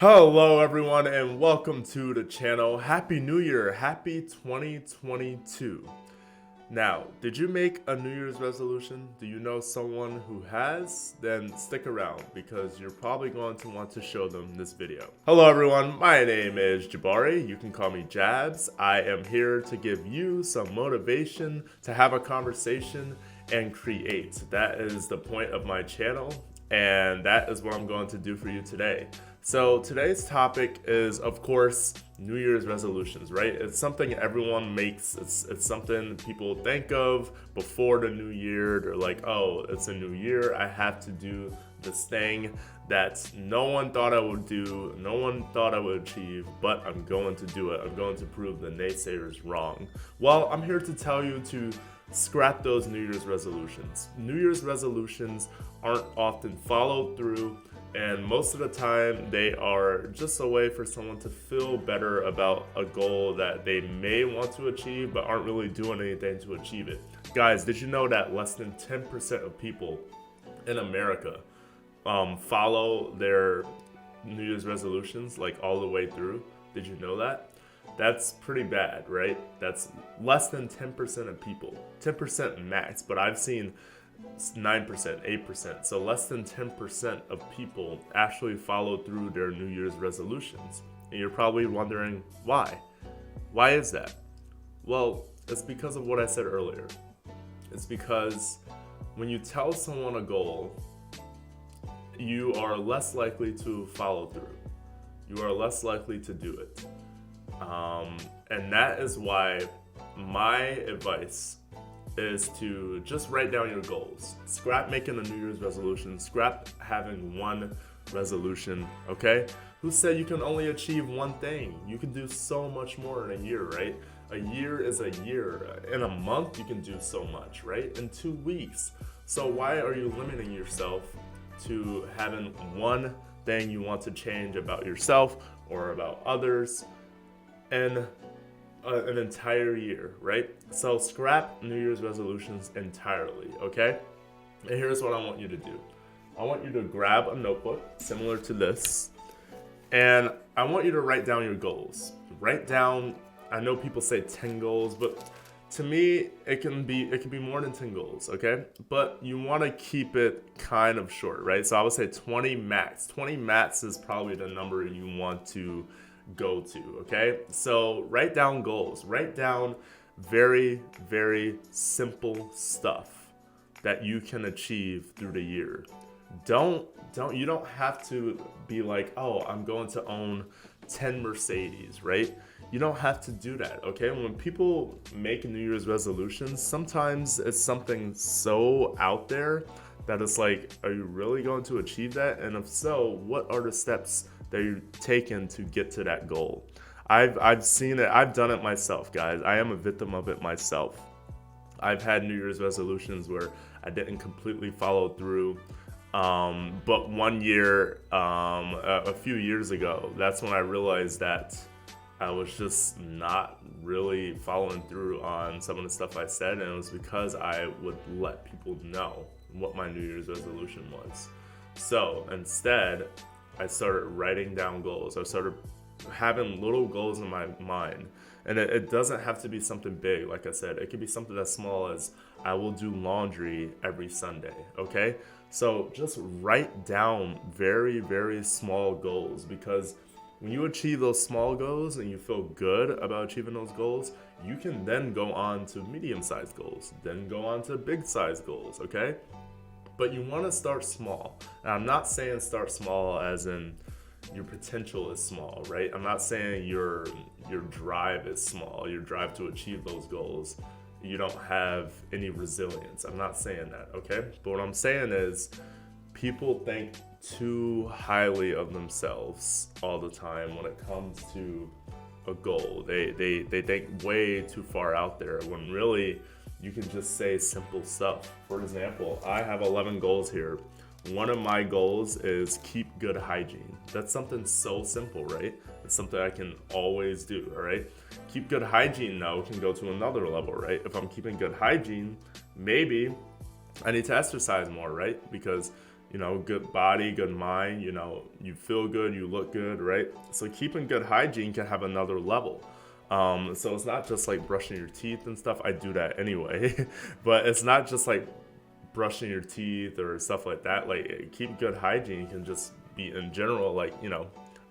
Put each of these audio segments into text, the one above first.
Hello everyone and welcome to the channel. Happy New Year, happy 2022. Now, did you make a New Year's resolution? Do you know someone who has? Then stick around because you're probably going to want to show them this video. Hello everyone, my name is Jabari. You can call me Jabs. I am here to give you some motivation to have a conversation and create. That is the point of my channel, and that is what I'm going to do for you today. So today's topic is, of course, New Year's resolutions, right? It's something everyone makes. It's something people think of before the new year. They're like, oh, it's a new year. I have to do this thing that no one thought I would do, no one thought I would achieve, but I'm going to do it. I'm going to prove the naysayers wrong. Well, I'm here to tell you to scrap those New Year's resolutions. New Year's resolutions aren't often followed through, and most of the time they are just a way for someone to feel better about a goal that they may want to achieve but aren't really doing anything to achieve it. Guys, did you know that less than 10% of people in America follow their New Year's resolutions like all the way through? Did you know that? That's pretty bad, right? That's less than 10% of people. 10% max, but I've seen 9%, 8%. So less than 10% of people actually follow through their New Year's resolutions. And you're probably wondering why. Why is that? Well, it's because of what I said earlier. It's because when you tell someone a goal, you are less likely to follow through. You are less likely to do it. And that is why my advice is to just write down your goals. Scrap making a New Year's resolution. Scrap having one resolution, okay? Who said you can only achieve one thing? You can do so much more in a year, right? A year is a year. In a month, you can do so much, right? In 2 weeks. So why are you limiting yourself to having one thing you want to change about yourself or about others in an entire year, right? So scrap New Year's resolutions entirely, okay? And here's what I want you to do. I want you to grab a notebook similar to this, and I want you to write down your goals. Write down, I know people say 10 goals, but to me, it can be more than 10 goals, okay? But you want to keep it kind of short, right? So I would say 20 max. 20 max is probably the number you want to go to, okay? So write down goals. Write down very, very simple stuff that you can achieve through the year. You don't have to be like, oh, I'm going to own 10 Mercedes, right? You don't have to do that, okay? When people make New Year's resolutions, sometimes it's something so out there that it's like, are you really going to achieve that? And if so, what are the steps that you're taking to get to that goal? I've seen it, I've done it myself, guys. I am a victim of it myself. I've had New Year's resolutions where I didn't completely follow through. But one year, a few years ago, that's when I realized that I was just not really following through on some of the stuff I said, and it was because I would let people know what my New Year's resolution was. So instead, I started writing down goals. I started having little goals in my mind. And it doesn't have to be something big, like I said. It could be something as small as I will do laundry every Sunday, okay? So just write down very, very small goals, because when you achieve those small goals and you feel good about achieving those goals, you can then go on to medium-sized goals, then go on to big-sized goals, okay? But you want to start small. And I'm not saying start small as in your potential is small, right? I'm not saying your drive is small, your drive to achieve those goals. You don't have any resilience. I'm not saying that, okay? But what I'm saying is people think too highly of themselves all the time when it comes to a goal. They think way too far out there when really you can just say simple stuff. For example, I have 11 goals here. One of my goals is keep good hygiene. That's something so simple, right? It's something I can always do, all right? Keep good hygiene now can go to another level, right? If I'm keeping good hygiene, maybe I need to exercise more, right? Because good body, good mind, you feel good, you look good, right? So keeping good hygiene can have another level. So it's not just like brushing your teeth and stuff. I do that anyway, but it's not just like brushing your teeth or stuff like that. Like keep good hygiene can just be in general, like,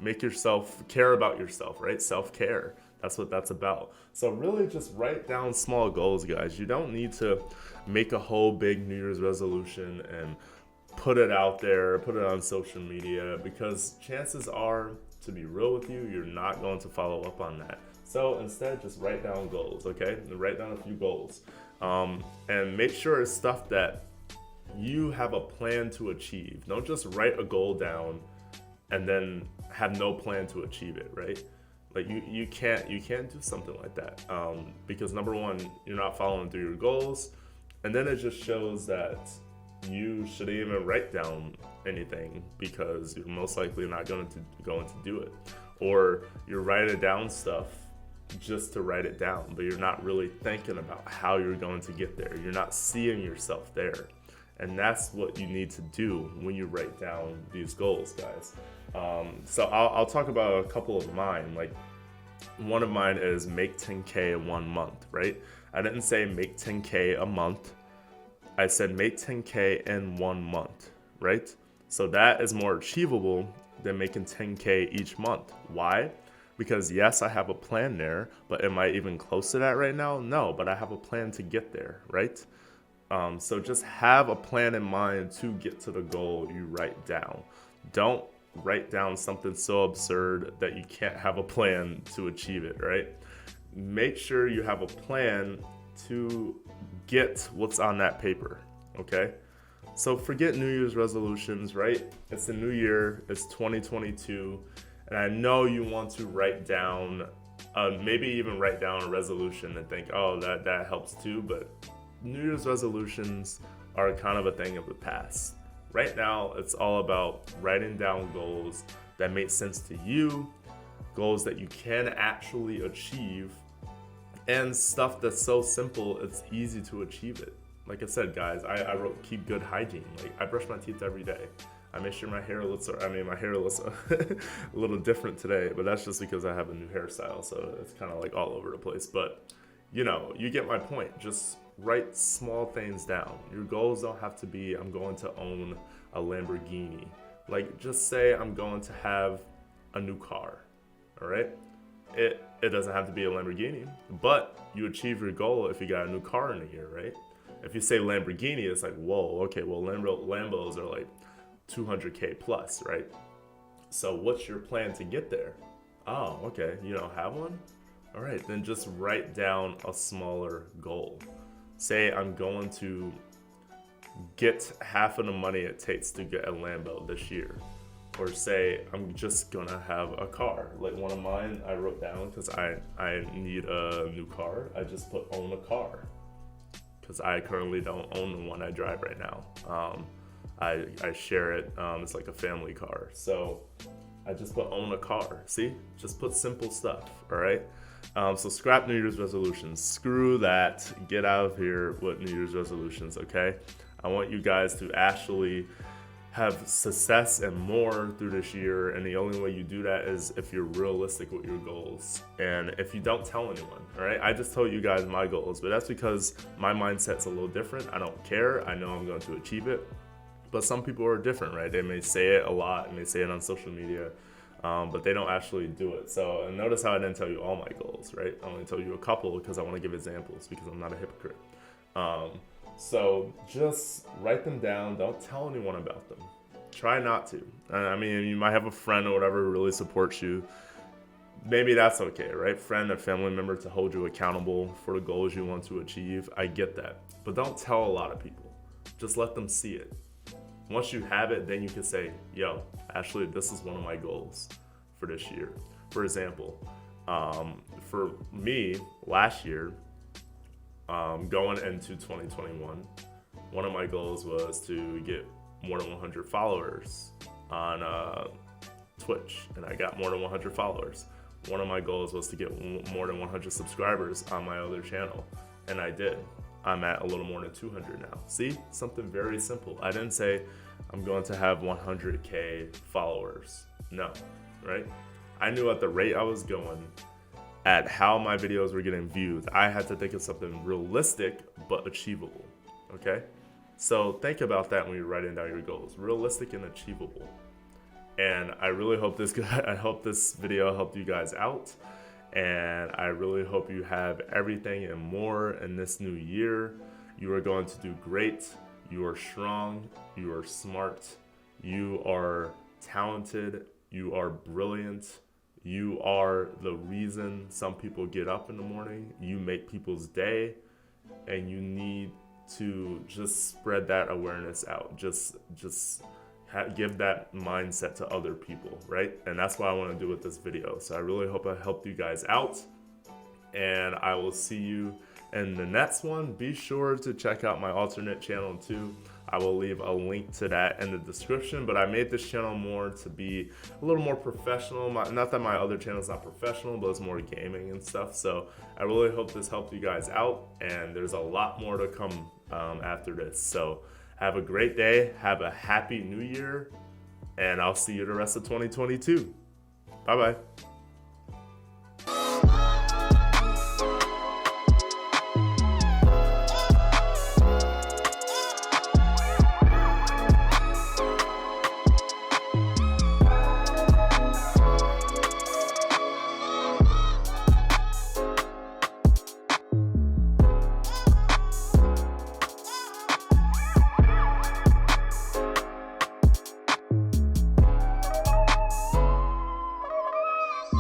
make yourself care about yourself, right? Self-care. That's what that's about. So really just write down small goals, guys. You don't need to make a whole big New Year's resolution and put it out there, put it on social media, because chances are, to be real with you, you're not going to follow up on that. So instead, just write down goals, okay? Write down a few goals. And make sure it's stuff that you have a plan to achieve. Don't just write a goal down and then have no plan to achieve it, right? Like you can't do something like that, because number one, you're not following through your goals, and then it just shows that you shouldn't even write down anything because you're most likely not going to do it, or you're writing down stuff just to write it down, but you're not really thinking about how you're going to get there. You're not seeing yourself there. And that's what you need to do when you write down these goals, guys. So I'll talk about a couple of mine. Like one of mine is make 10K in 1 month, right? I didn't say make 10K a month. I said make 10K in 1 month, right? So that is more achievable than making 10K each month. Why? Because yes, I have a plan there, but am I even close to that right now? No, but I have a plan to get there, right? So just have a plan in mind to get to the goal you write down. Don't write down something so absurd that you can't have a plan to achieve it, right? Make sure you have a plan to get what's on that paper, okay? So forget New Year's resolutions, right? It's the new year, it's 2022, and I know you want to write down, maybe even write down a resolution and think, oh, that helps too, but New Year's resolutions are kind of a thing of the past. Right now, it's all about writing down goals that make sense to you, goals that you can actually achieve, and stuff that's so simple, it's easy to achieve it. Like I said, guys, I wrote keep good hygiene. Like I brush my teeth every day. I make sure my hair looks a little different today, but that's just because I have a new hairstyle, so it's kind of like all over the place. But you get my point. Just write small things down. Your goals don't have to be, I'm going to own a Lamborghini. Like just say I'm going to have a new car, all right? It doesn't have to be a Lamborghini, but you achieve your goal if you got a new car in a year, right? If you say Lamborghini, it's like, whoa, okay, well Lambos are like 200K plus, right? So what's your plan to get there? Oh, okay, you don't have one? All right, then just write down a smaller goal. Say I'm going to get half of the money it takes to get a Lambo this year. Or say I'm just gonna have a car. Like one of mine I wrote down because I need a new car. I just put own a car because I currently don't own the one I drive right now. I share it. It's like a family car. So I just put own a car. See? Just put simple stuff, all right? So scrap New Year's resolutions. Screw that. Get out of here with New Year's resolutions, okay? I want you guys to actually have success and more through this year, and the only way you do that is if you're realistic with your goals and if you don't tell anyone. All right, I just told you guys my goals, but that's because my mindset's a little different. I don't care. I know I'm going to achieve it, but some people are different, right? They may say it a lot and they say it on social media, but they don't actually do it. So and notice how I didn't tell you all my goals, right? I only told you a couple because I want to give examples because I'm not a hypocrite. So just write them down. Don't tell anyone about them. Try not to. I mean, you might have a friend or whatever who really supports you. Maybe that's okay, right? Friend or family member to hold you accountable for the goals you want to achieve. I get that. But don't tell a lot of people. Just let them see it. Once you have it, then you can say, yo, actually, this is one of my goals for this year. For example, for me, last year, going into 2021, one of my goals was to get more than 100 followers on Twitch, and I got more than 100 followers. One of my goals was to get more than 100 subscribers on my other channel, and I did. I'm at a little more than 200 now. See, something very simple. I didn't say I'm going to have 100K followers. No, right? I knew at the rate I was going, at how my videos were getting views, I had to think of something realistic but achievable, okay? So think about that when you're writing down your goals, realistic and achievable. And I really hope this video helped you guys out. And I really hope you have everything and more in this new year. You are going to do great. You are strong. You are smart. You are talented. You are brilliant. You are the reason some people get up in the morning. You make people's day, and you need to just spread that awareness out. Just give that mindset to other people, right? And that's what I want to do with this video. So I really hope I helped you guys out, and I will see you in the next one. Be sure to check out my alternate channel too. I will leave a link to that in the description, but I made this channel more to be a little more professional. Not that my other channel is not professional, but it's more gaming and stuff. So I really hope this helped you guys out, and there's a lot more to come after this. So have a great day, have a happy new year, and I'll see you the rest of 2022. Bye-bye.